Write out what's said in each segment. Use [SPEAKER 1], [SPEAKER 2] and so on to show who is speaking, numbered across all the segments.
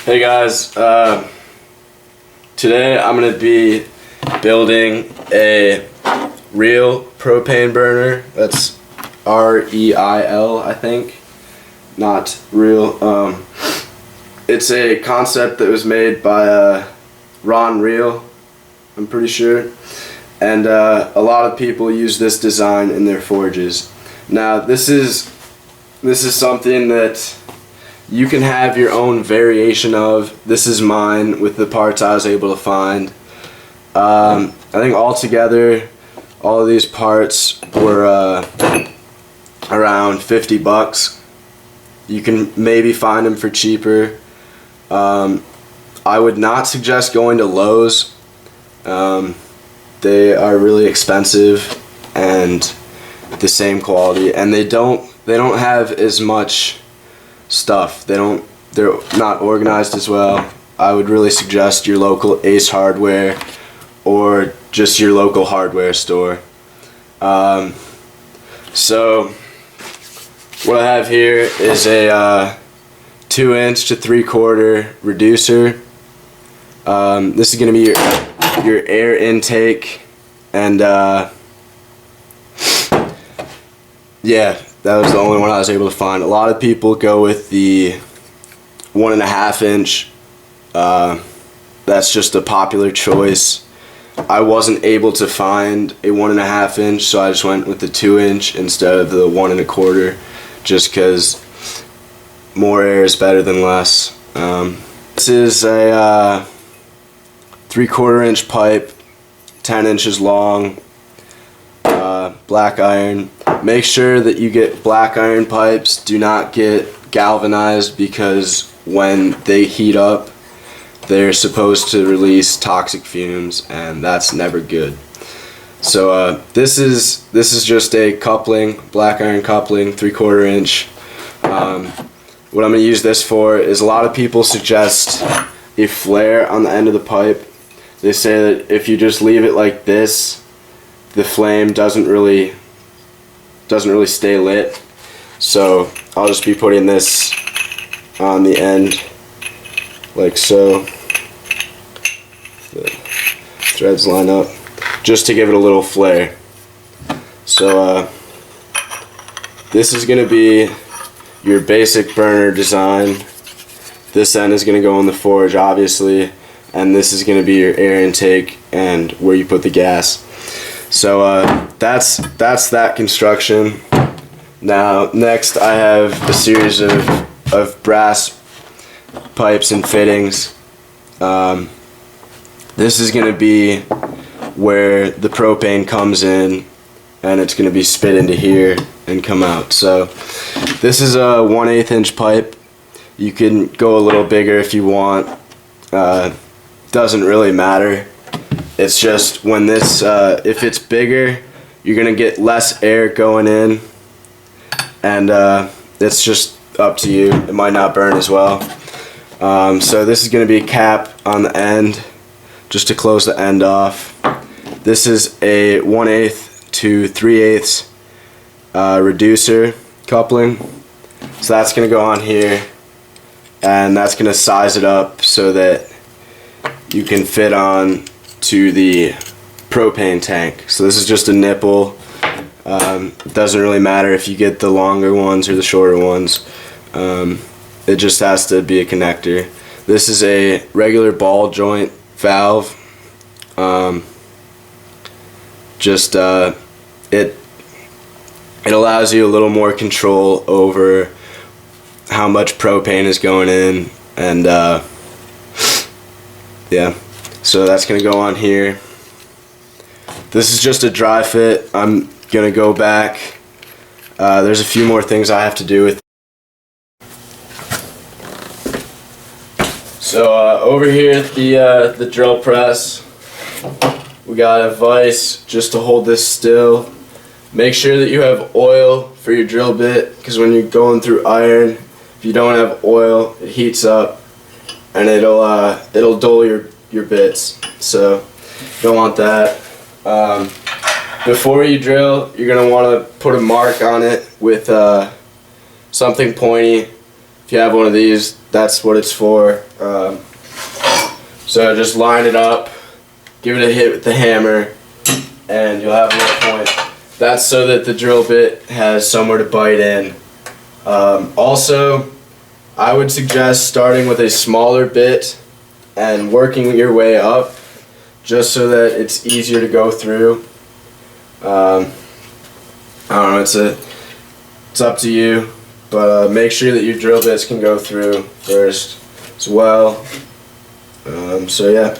[SPEAKER 1] Hey guys, today I'm going to be building a Reil propane burner. That's R-E-I-L, I think, not real. It's a concept that was made by Reil, I'm pretty sure, and a lot of people use this design in their forges. Now this is something that you can have your own variation of. This is mine with the parts I was able to find. I think altogether all of these parts were around 50 bucks. You can maybe find them for cheaper. I would not suggest going to Lowe's. They are really expensive and the same quality, and they don't have as much stuff. They're not organized as well. I would really suggest your local Ace Hardware or just your local hardware store. So what I have here is a 2-inch to 3/4 reducer. This is going to be your air intake, and yeah, that was the only one I was able to find. A lot of people go with the 1.5-inch. That's just a popular choice. I wasn't able to find a 1.5-inch, so I just went with the 2-inch instead of the 1.25, just because more air is better than less. This is a 3/4-inch pipe, 10 inches long, black iron. Make sure that you get black iron pipes. Do not get galvanized, because when they heat up, they're supposed to release toxic fumes, and that's never good. So this is just a coupling, black iron coupling, 3/4 inch. What I'm going to use this for is, a lot of people suggest a flare on the end of the pipe. They say that if you just leave it like this, the flame doesn't really stay lit. So I'll just be putting this on the end like so. The threads line up, just to give it a little flare. So this is going to be your basic burner design. This end is going to go in the forge, obviously, and this is going to be your air intake and where you put the gas. So that's that construction. Now next I have a series of brass pipes and fittings. This is going to be where the propane comes in, and it's going to be spit into here and come out. So this is a 1/8 inch pipe. You can go a little bigger if you want. Doesn't really matter. It's just when this, if it's bigger, you're going to get less air going in, and it's just up to you. It might not burn as well. So this is going to be a cap on the end, just to close the end off. This is a 1/8 to 3/8 reducer coupling. So that's going to go on here, and that's going to size it up so that you can fit on to the propane tank. So this is just a nipple. It doesn't really matter if you get the longer ones or the shorter ones. It just has to be a connector. This is a regular ball joint valve. It allows you a little more control over how much propane is going in, and yeah, so that's gonna go on here. This is just a dry fit. I'm gonna go back. There's a few more things I have to do with. So over here at the drill press, we got a vise just to hold this still. Make sure that you have oil for your drill bit, because when you're going through iron, if you don't have oil, it heats up and it'll dull your bits. So you don't want that. Before you drill, you're gonna want to put a mark on it with something pointy. If if you have one of these, that's what it's for. So just line it up, give it a hit with the hammer, and you'll have a little point. That's so that the drill bit has somewhere to bite in. Also, I would suggest starting with a smaller bit and working your way up, just so that it's easier to go through. I don't know, it's up to you, but make sure that your drill bits can go through first as well. So yeah.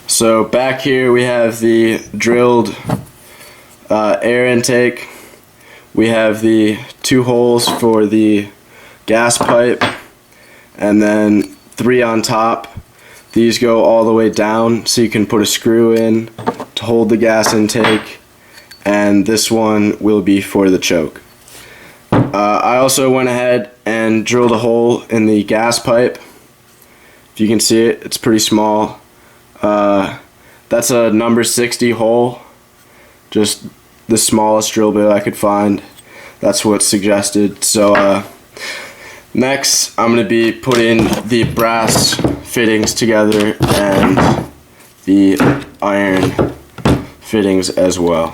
[SPEAKER 1] So back here we have the drilled air intake. We have the 2 holes for the gas pipe, and then 3 on top. These go all the way down, so you can put a screw in to hold the gas intake, and this one will be for the choke. I also went ahead and drilled a hole in the gas pipe. If you can see it, it's pretty small. That's a number 60 hole, just the smallest drill bit I could find. That's what's suggested. So next I'm going to be putting the brass fittings together and the iron fittings as well.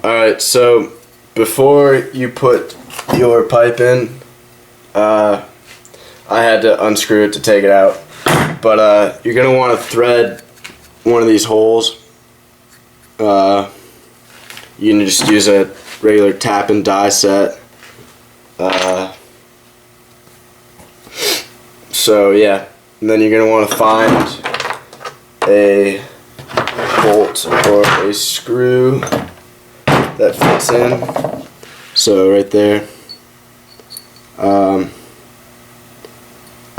[SPEAKER 1] Alright, so before you put your pipe in, I had to unscrew it to take it out. But you're going to want to thread one of these holes. You can just use a regular tap and die set. So yeah, and then you're going to want to find a bolt or a screw that fits in. So right there.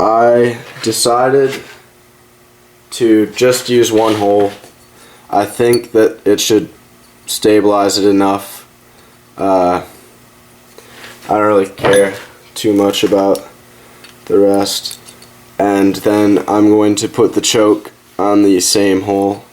[SPEAKER 1] I decided to just use one hole. I think that it should stabilize it enough. I don't really care too much about the rest. And then I'm going to put the choke on the same hole.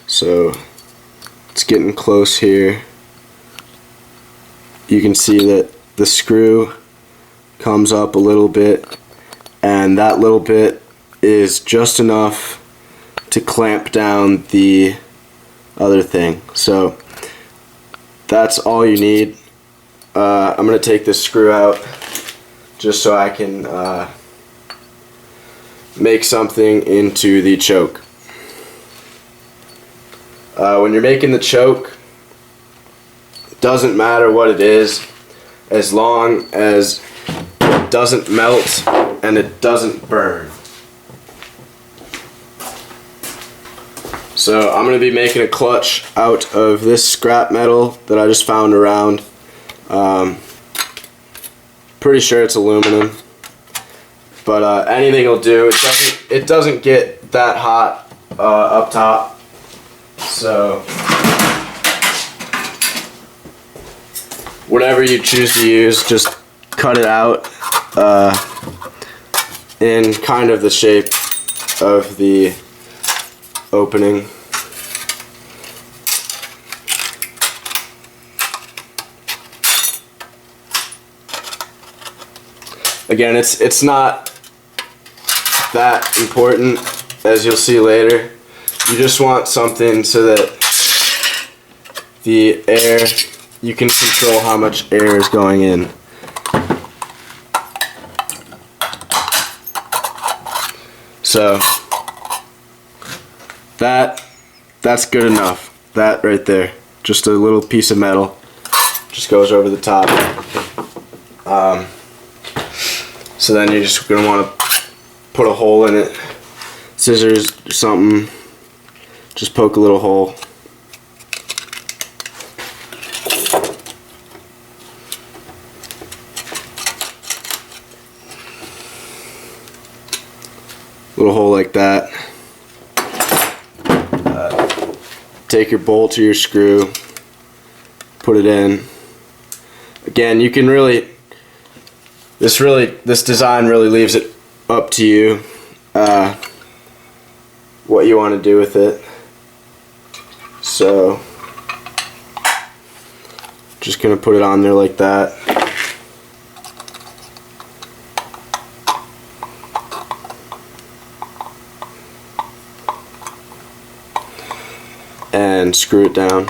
[SPEAKER 1] So it's getting close here. You can see that the screw comes up a little bit, and that little bit is just enough to clamp down the other thing. So that's all you need. I'm going to take this screw out just so I can make something into the choke. When you're making the choke, it doesn't matter what it is, as long as it doesn't melt and it doesn't burn. So I'm going to be making a clutch out of this scrap metal that I just found around. Pretty sure it's aluminum, but anything will do. It doesn't get that hot up top. So whatever you choose to use, just cut it out in kind of the shape of the opening. Again, it's not that important, as you'll see later. You just want something so that the air, you can control how much air is going in. So that's good enough. That right there, just a little piece of metal, just goes over the top. So then you're just gonna want to put a hole in it, scissors or something. Just poke a little hole. Little hole like that. Take your bolt or your screw, put it in. Again, you can really, this design really leaves it up to you what you want to do with it. So just gonna put it on there like that. And screw it down.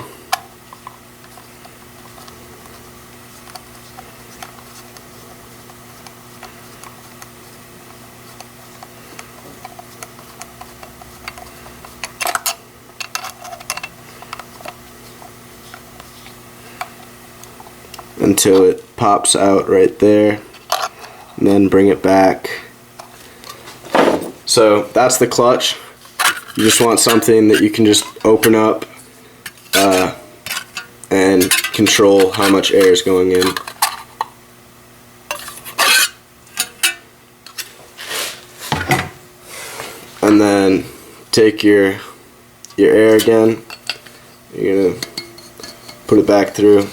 [SPEAKER 1] Until it pops out right there, and then bring it back. So that's the clutch. You just want something that you can just open up and control how much air is going in. And then take your air again. You're gonna put it back through.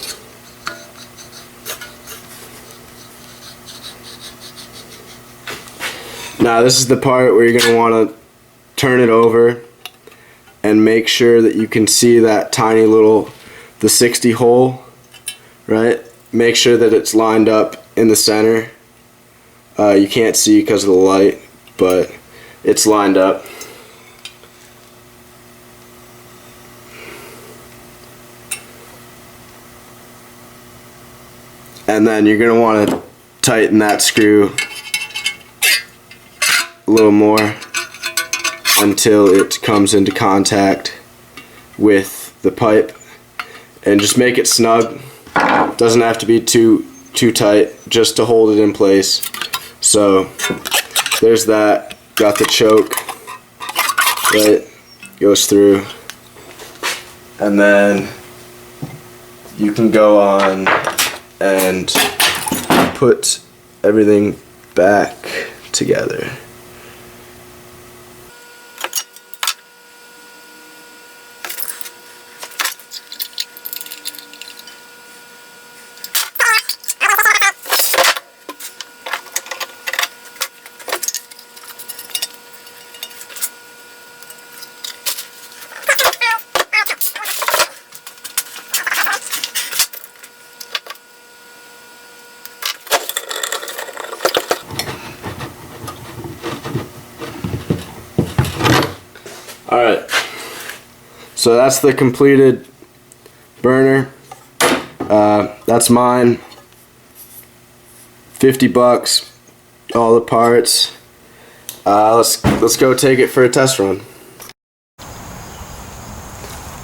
[SPEAKER 1] Now this is the part where you're going to want to turn it over and make sure that you can see that tiny little, the 60 hole, right? Make sure that it's lined up in the center. You can't see because of the light, but it's lined up. And then you're going to want to tighten that screw a little more until it comes into contact with the pipe, and just make it snug. Doesn't have to be too tight, just to hold it in place. So there's that. Got the choke, right, goes through, and then you can go on and put everything back together. Alright, so that's the completed burner. That's mine. 50 bucks, all the parts. Let's go take it for a test run.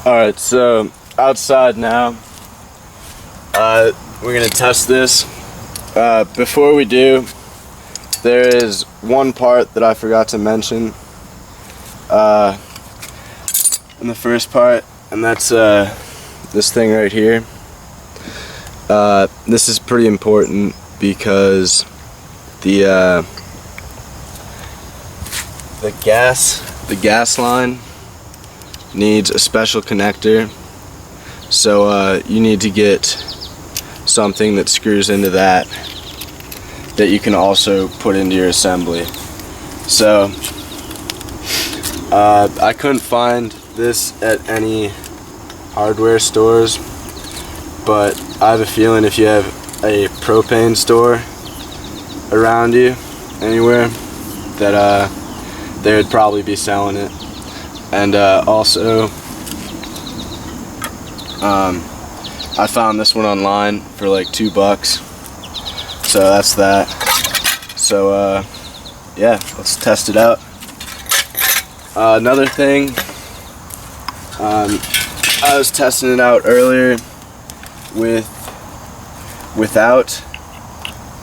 [SPEAKER 1] Alright, so outside now. We're gonna test this. Before we do, there is one part that I forgot to mention in the first part, and that's this thing right here. This is pretty important because the gas line needs a special connector, so you need to get something that screws into that you can also put into your assembly. So I couldn't find this at any hardware stores, but I have a feeling if you have a propane store around you anywhere, that they would probably be selling it. And also I found this one online for like $2, so that's that. So yeah, let's test it out. Another thing, I was testing it out earlier without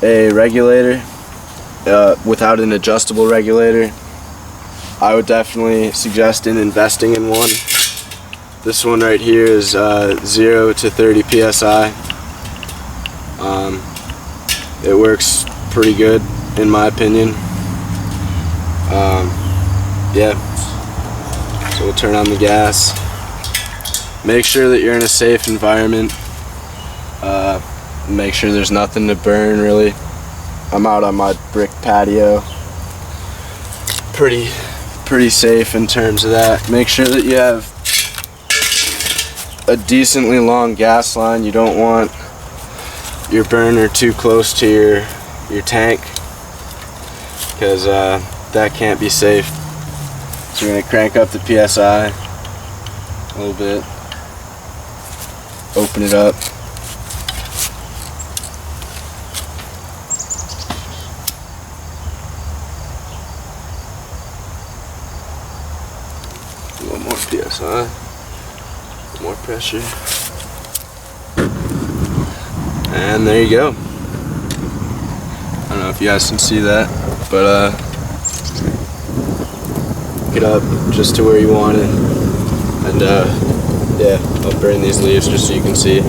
[SPEAKER 1] a regulator, without an adjustable regulator. I would definitely suggest investing in one. This one right here is 0 to 30 psi. It works pretty good in my opinion. Yeah. So we'll turn on the gas. Make sure that you're in a safe environment. Make sure there's nothing to burn really. I'm out on my brick patio. Pretty safe in terms of that. Make sure that you have a decently long gas line. You don't want your burner too close to your tank, because that can't be safe. So we're going to crank up the PSI a little bit, open it up. A little more PSI, more pressure. And there you go. I don't know if you guys can see that, but get up just to where you want it, and yeah, I'll burn these leaves just so you can see.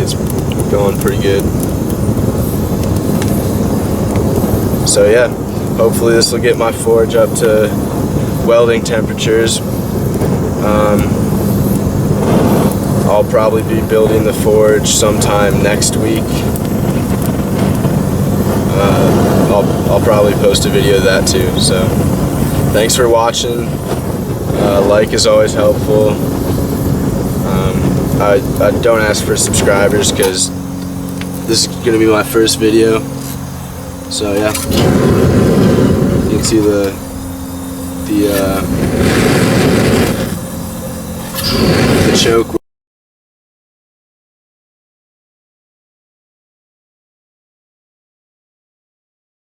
[SPEAKER 1] It's going pretty good. So yeah, hopefully this will get my forge up to welding temperatures. I'll probably be building the forge sometime next week. I'll probably post a video of that too. So thanks for watching. Like is always helpful. I don't ask for subscribers because this is gonna be my first video. So yeah, you can see the choke.